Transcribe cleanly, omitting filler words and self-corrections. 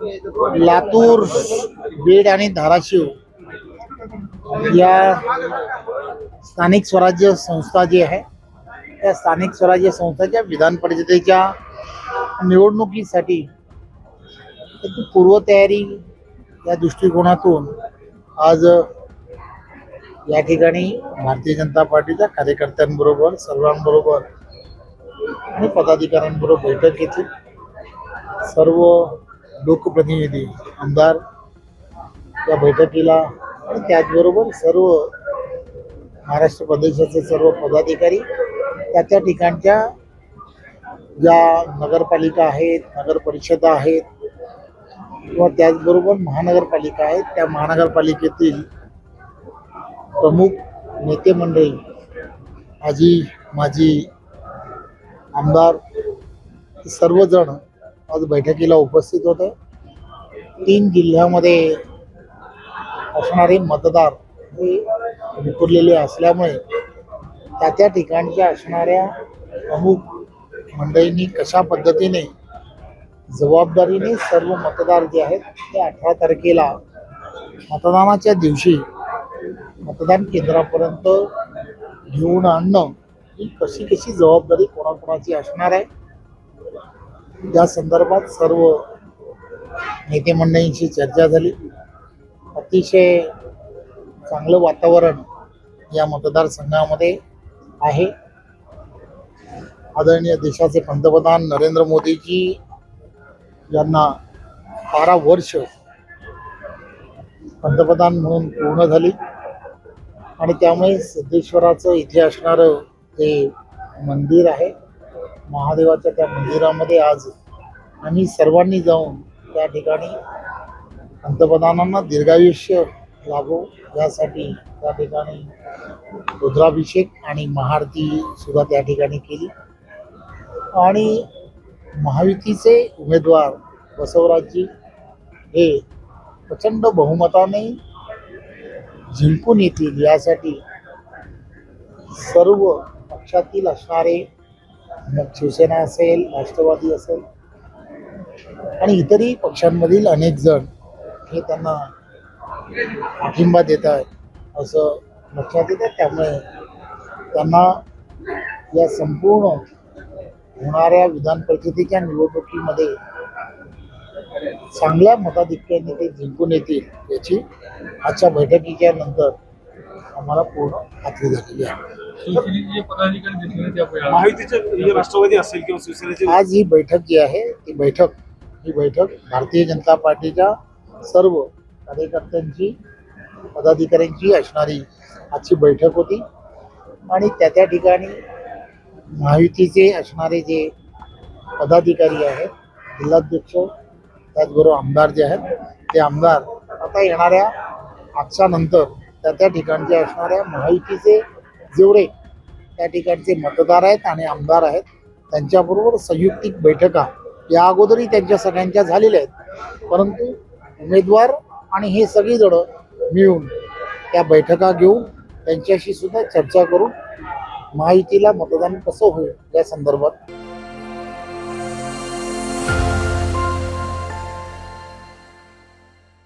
लातूर, बीड आणि धाराशिव या स्थानिक स्वराज्य संस्था जी आहे त्या स्थानिक स्वराज्य संस्थांच्या विधान परिषदेच्या निवडणुकीसाठी त्याची पूर्वतयारी या दृष्टिकोनातून आज या ठिकाणी भारतीय जनता पार्टीच्या कार्यकर्त्यांबरोबर सर्वांबरोबर आणि पदाधिकाऱ्यांबरोबर बैठक घेतली. सर्व लोकप्रतिनिधी आमदार या बैठकीला आणि त्याचबरोबर सर्व महाराष्ट्र प्रदेशाचे सर्व पदाधिकारी त्या ठिकाणच्या ज्या नगरपालिका आहेत, नगर परिषदा आहेत किंवा त्याचबरोबर महानगरपालिका आहेत त्या महानगरपालिकेतील प्रमुख नेते मंडळी, आजी माजी आमदार सर्वजण आज बैठकीला उपस्थित होते. 3 जिल्ह्यामध्ये असणारे मतदार हे विखुरलेले असल्यामुळे त्या ठिकाणच्या असणाऱ्या प्रमुख मंडळींनी कशा पद्धतीने जबाबदारीने सर्व मतदार जे आहेत ते 18 तारखेला मतदानाच्या दिवशी मतदान केंद्रापर्यंत घेऊन आणणं ही कशी कशी जबाबदारी कोणाकोणाची असणार आहे या संदर्भात सर्व नेते मंडळींशी चर्चा झाली. अतिशय चांगलं वातावरण या मतदारसंघामध्ये आहे. आदरणीय देशाचे पंतप्रधान नरेंद्र मोदीजी यांना 12 वर्ष पंतप्रधान म्हणून पूर्ण झाली आणि त्यामुळे सिद्धेश्वराचं इथे असणारं ते मंदिर आहे, महादेवाच्या त्या मंदिरामध्ये आज आम्ही सर्वांनी जाऊन त्या ठिकाणी पंतप्रधानांना दीर्घायुष्य लाभो यासाठी त्या ठिकाणी रुद्राभिषेक आणि महाआरती सुद्धा त्या ठिकाणी केली. आणि महायुतीचे उमेदवार बसवराजजी हे प्रचंड बहुमताने जिंकून येतील यासाठी सर्व पक्षातील असणारे मग शिवसेना असेल, राष्ट्रवादी असेल आणि इतरही पक्षांमधील अनेक जण हे त्यांना पाठिंबा देत आहेत असं लक्षात येतं. त्यामुळे त्यांना या संपूर्ण होणाऱ्या विधान परिषदेच्या निवडणुकीमध्ये चांगल्या मताधिक्याने ते जिंकून येतील याची आजच्या बैठकीच्या नंतर आम्हाला पूर्ण खात्री झालेली आहे. राष्ट्रवादी असेल किंवा शिवसेनेची आज ही बैठक जी आहे ही बैठक भारतीय जनता पार्टीच्या सर्व कार्यकर्त्यांची पदाधिकाऱ्यांची असणारी आजची बैठक होती आणि त्या ठिकाणी महायुतीचे असणारे जे पदाधिकारी आहेत, जिल्हाध्यक्ष त्याचबरोबर आमदार जे आहेत ते आमदार आता येणाऱ्या आजच्या नंतर त्या ठिकाणचे असणाऱ्या महायुतीचे जेवढे त्या ठिकाणचे मतदार आहेत आणि आमदार आहेत त्यांच्याबरोबर संयुक्तिक बैठका या अगोदरही त्यांच्या सगळ्यांच्या झालेल्या आहेत, परंतु उमेदवार आणि हे सगळी जण मिळून त्या बैठका घेऊन त्यांच्याशी सुद्धा चर्चा करून महायुतीला मतदान कसं होईल या संदर्भात